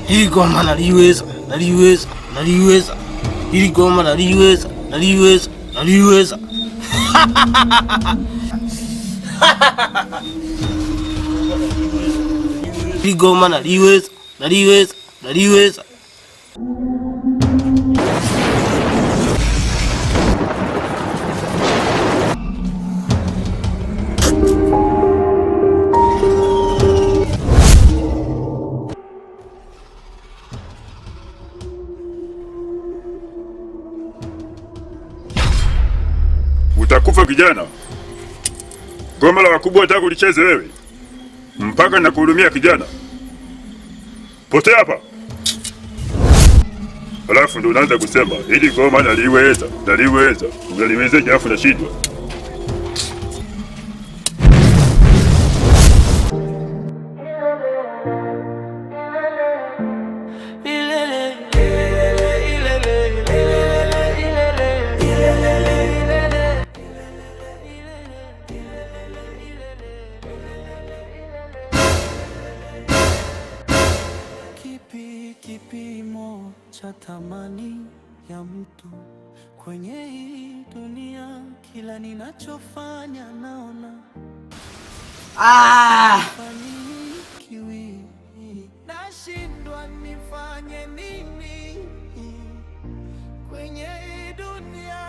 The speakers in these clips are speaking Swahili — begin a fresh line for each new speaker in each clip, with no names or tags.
Hili goma naliweza. Hili goma naliweza. Hili goma naliweza.
Utakufa kijana. Goma la wakubwa wataka ulicheze wewe. Mpaka nakuhurumia kijana. Potea hapa. Alafu ndo unaanza kusema hili goma naliweza. Unaliwezaje afu nashindwa?
Kipimo cha thamani ya mtu kwenye hii dunia, kila ninachofanya naona fanikiwi, nashindwa nifanye nini kwenye hii dunia.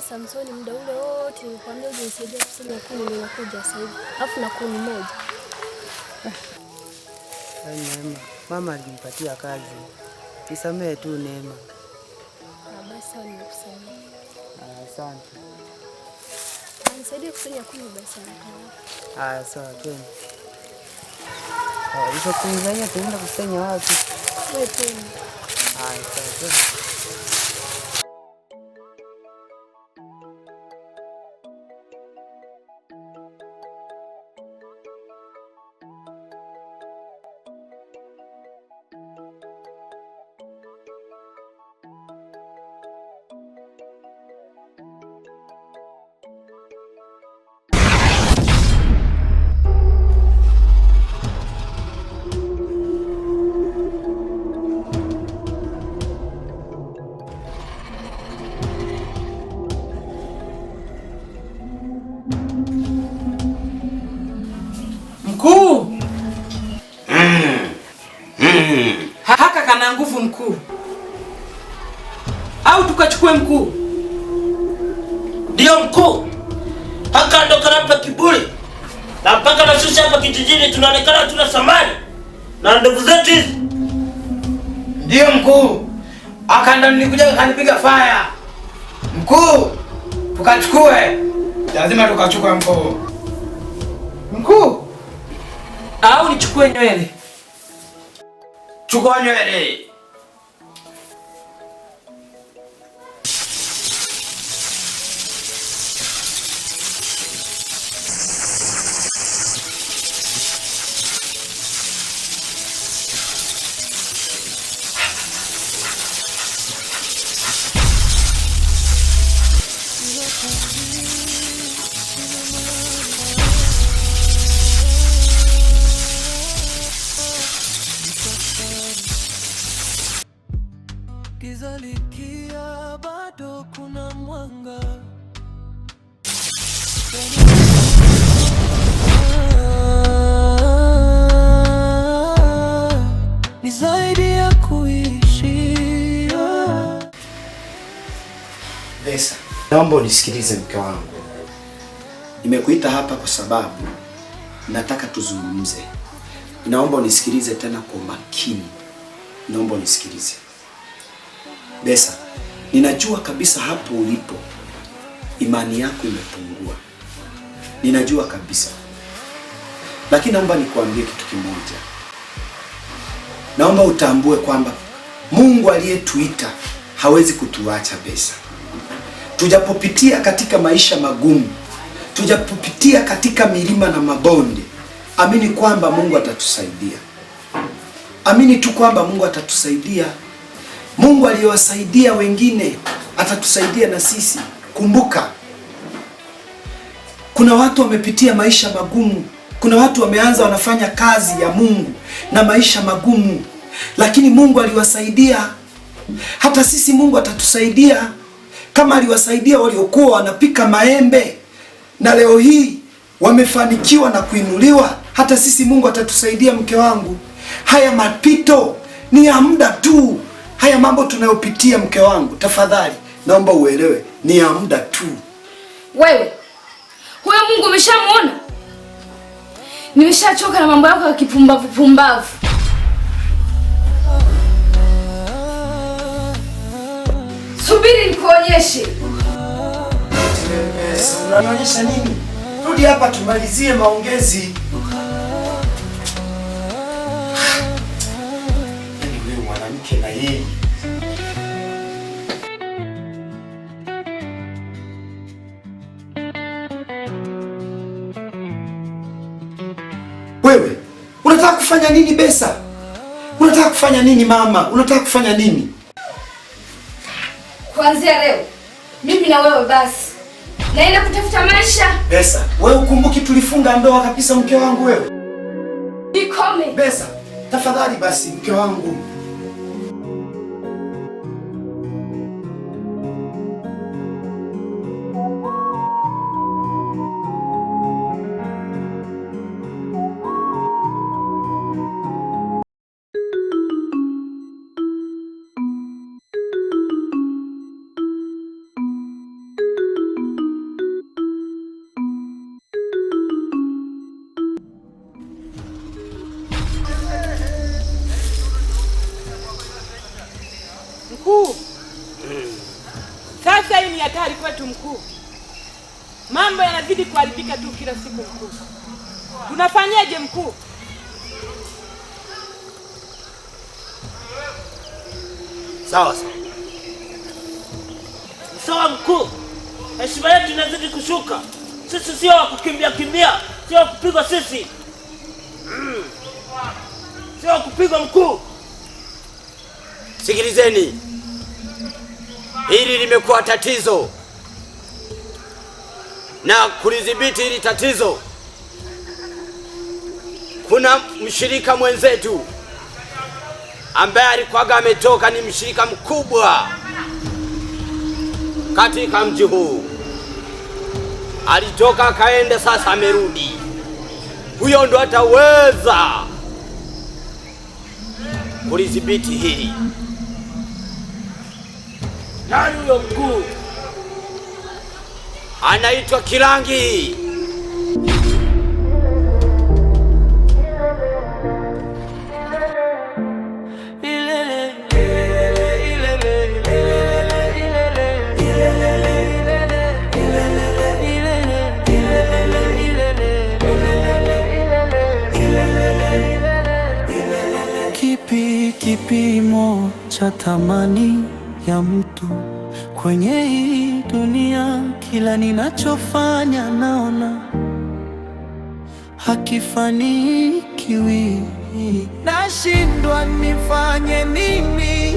Samsoni, muda ule wote nilikwambia uje nisaidie kusanya kuni, ninakuja sasa hivi. Alafu na kuni moja.
Neema, mama alinipatia kazi. Nisamehe tu Neema.
Basi sawa, nimekusamehe.
Asante.
Nisaidie kusanya kuni basi haraka.
Sawa, twende. Hizo kuni zanya tuenda kusanya wapi?
Wewe twende.
Sawa, twende.
Mkuu! Haka kana nguvu mkuu. Au tukachukue mkuu?
Ndio mkuu. Haka ndo kanapa kiburi. Na mpaka na sisi hapa kijijini tunaonekana tuna samani. Na ndugu zetu hizi.
Ndio mkuu. Haka ndo nilikuja kanipiga fire. Mkuu, tukachukue. Lazima tukachukue mkuu. Mkuu.
Au nichukue nywele?
Chukua nywele.
Giza likia bado kuna mwanga. Ni zaidi ya kuishi.
Besa, naomba unisikilize mke wangu. Nimekuita hapa kwa sababu nataka tuzungumze. Naomba unisikilize tena kwa makini. Naomba unisikilize. Besa, ninajua kabisa hapo ulipo imani yako imepungua. Ninajua kabisa. Lakini naomba nikuambie kitu kimoja. Naomba utambue kwamba Mungu aliyetuita hawezi kutuacha Besa. Tujapopitia katika maisha magumu, tujapopitia katika milima na mabonde, amini kwamba Mungu atatusaidia. Amini tu kwamba Mungu atatusaidia. Mungu aliyowasaidia wengine atatusaidia na sisi. Kumbuka, kuna watu wamepitia maisha magumu. Kuna watu wameanza wanafanya kazi ya Mungu na maisha magumu, lakini Mungu aliwasaidia. Hata sisi Mungu atatusaidia. Kama aliwasaidia waliokuwa wanapika maembe na leo hii wamefanikiwa na kuinuliwa, hata sisi Mungu atatusaidia mke wangu. Haya mapito ni ya muda tu. Haya mambo tunayopitia mke wangu, tafadhali naomba uelewe ni ya muda tu.
Wewe, huyo Mungu umeshamuona? Nimeshachoka na mambo yako ya kipumbavu pumbavu. Subiri nikuonyeshe.
Unanionyesha nini? Rudi hapa tumalizie maongezi. Wewe mwanamke na yeye. Wewe, unataka kufanya nini Besa? Unataka kufanya nini mama? Unataka kufanya nini?
Kuanzia leo, mimi na wewe basi naenda kutafuta maisha.
Besa, wewe ukumbuki tulifunga ndoa kabisa mke wangu wewe?
Nikome.
Besa, tafadhali basi mke wangu.
Mkuu. Sasa hii ni hatari kwetu mkuu. Mambo yanazidi kuharibika tu kila siku mkuu. Tunafanyaje mkuu?
Sawa sawa. Sawa mkuu. Heshima yetu inazidi kushuka. Sisi sio wa kukimbia kimbia, sio wa kupigwa sisi. Sio wa kupigwa mkuu.
Sikilizeni. Hili limekuwa tatizo. Na kulidhibiti hili tatizo, kuna mshirika mwenzetu ambaye alikuwa ametoka, ni mshirika mkubwa katika mji huu. Alitoka akaenda, sasa amerudi. Huyo ndo ataweza kulidhibiti hili.
Nani huyo mkuu?
anaitwa Kilangi.
Kipi kipimo cha thamani ya mtu kwenye hii dunia? Kila ninachofanya naona hakifanikiwi. Nashindwa nifanye nini?